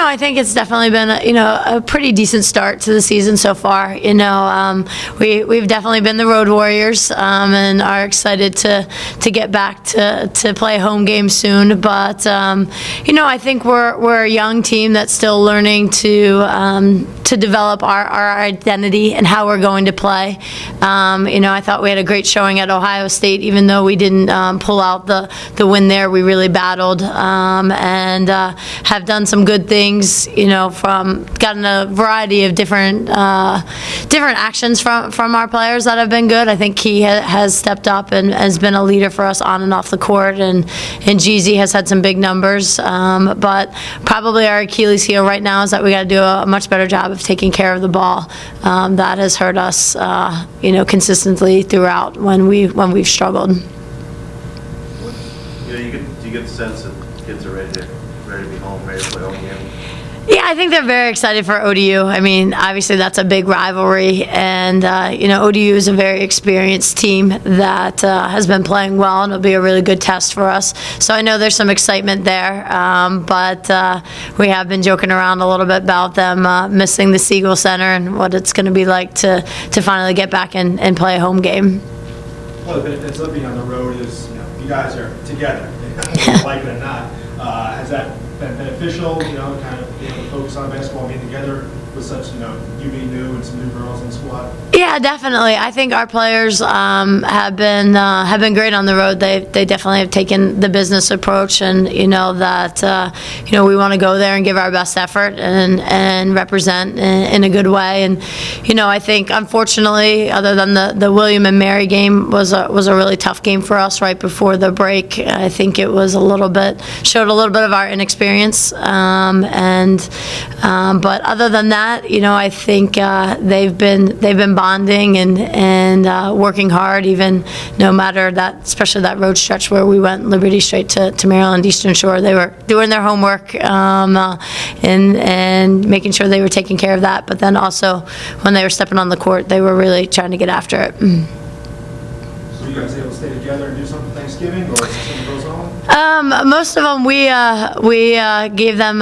I think it's definitely been a pretty decent start to the season so far. We've definitely been the road warriors, and are excited to get back to play home games soon. But I think we're a young team that's still learning to develop our identity and how we're going to play. I thought we had a great showing at Ohio State, even though we didn't pull out the win there. We really battled, and have done some good things. Gotten a variety of different actions from our players that have been good. I think Key has stepped up and has been a leader for us on and off the court, and Jeezy has had some big numbers. But probably our Achilles heel right now is that we got to do a much better job of taking care of the ball. That has hurt us, consistently throughout when we've struggled. Do you get the sense that kids are ready to be home, ready to play home game? Yeah, I think they're very excited for ODU. I mean, obviously that's a big rivalry, and ODU is a very experienced team that has been playing well, and it'll be a really good test for us. So I know there's some excitement there, but we have been joking around a little bit about them missing the Siegel Center and what it's going to be like to finally get back and play a home game. Well, the benefits of being on the road is you guys are together, like it or not. Has that been beneficial, kind of being able to focus on basketball, being together with such, you being new and some new girls in the squad? Yeah, definitely. I think our players have been great on the road. They definitely have taken the business approach, and that we want to go there and give our best effort and represent in a good way. And I think unfortunately, other than the William and Mary game was a really tough game for us right before the break. I think it was showed a little bit of our inexperience. But other than that, I think they've been bonding and working hard, even no matter that, especially that road stretch where we went Liberty straight to Maryland Eastern Shore. They were doing their homework and making sure they were taking care of that. But then also when they were stepping on the court, they were really trying to get after it. So you guys able to stay together and do something Thanksgiving, or is it something goes on? Most of them we gave them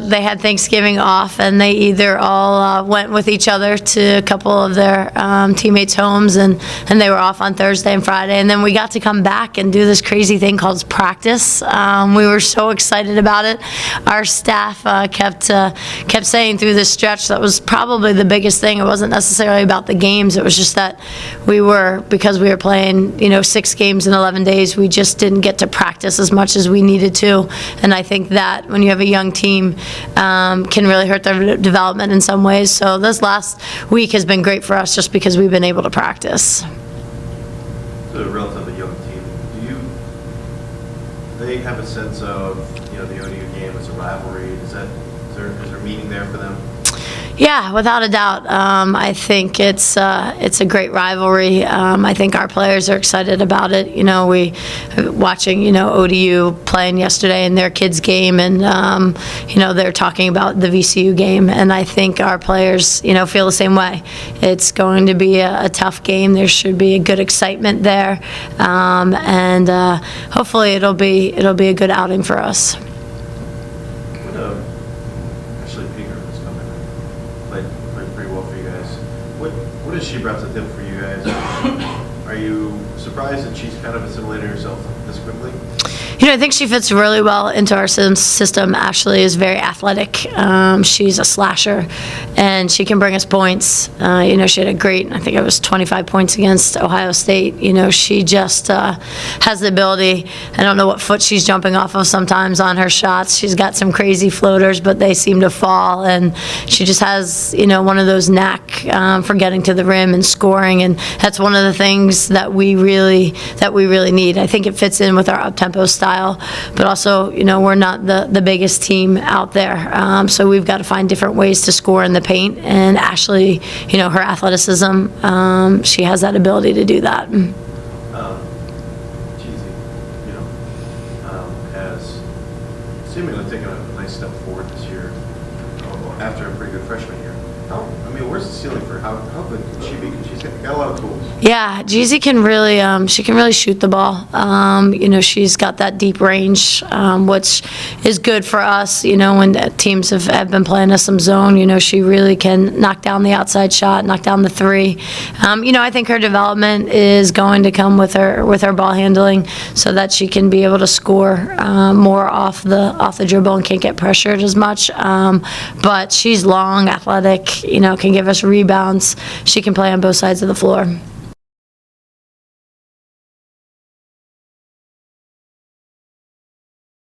they had Thanksgiving off, and they either all went with each other to a couple of their teammates' homes, and they were off on Thursday and Friday, and then we got to come back and do this crazy thing called practice. We were so excited about it. Our staff kept saying through this stretch that was probably the biggest thing. It wasn't necessarily about the games. It was just that because we were playing 6 games in 11 days, we just didn't get to practice as much as we needed to. And I think that when you have a young team, can really hurt their development in some ways. So this last week has been great for us just because we've been able to practice. So a relatively young team. Do they have a sense of the ODU game as a rivalry? Is there meaning there for them? Yeah, without a doubt. I think it's a great rivalry. I think our players are excited about it. We watching ODU playing yesterday in their kids game, and they're talking about the VCU game, and I think our players feel the same way. It's going to be a tough game. There should be a good excitement there, and hopefully it'll be a good outing for us. What has she brought to the table for you guys? Are you surprised that she's kind of assimilated herself this quickly? I think she fits really well into our system. Ashley is very athletic. She's a slasher, and she can bring us points. She had a great, I think it was 25 points against Ohio State. She just has the ability. I don't know what foot she's jumping off of sometimes on her shots. She's got some crazy floaters, but they seem to fall, and she just has, one of those knack for getting to the rim and scoring, and that's one of the things that we really need. I think it fits in with our up-tempo style. But also, we're not the biggest team out there, so we've got to find different ways to score in the paint. And Ashley, her athleticism, she has that ability to do that. Has seemingly taken a nice step forward this year after a pretty good freshman year. Where's the ceiling for how good can she be? Because she's got a lot of tools. Yeah, Jeezy can really, she can really shoot the ball. She's got that deep range, which is good for us. When teams have been playing us some zone, she really can knock down the outside shot, knock down the three. I think her development is going to come with her ball handling, so that she can be able to score more off the dribble and can't get pressured as much. But she's long, athletic. Can give us rebounds. She can play on both sides of the floor.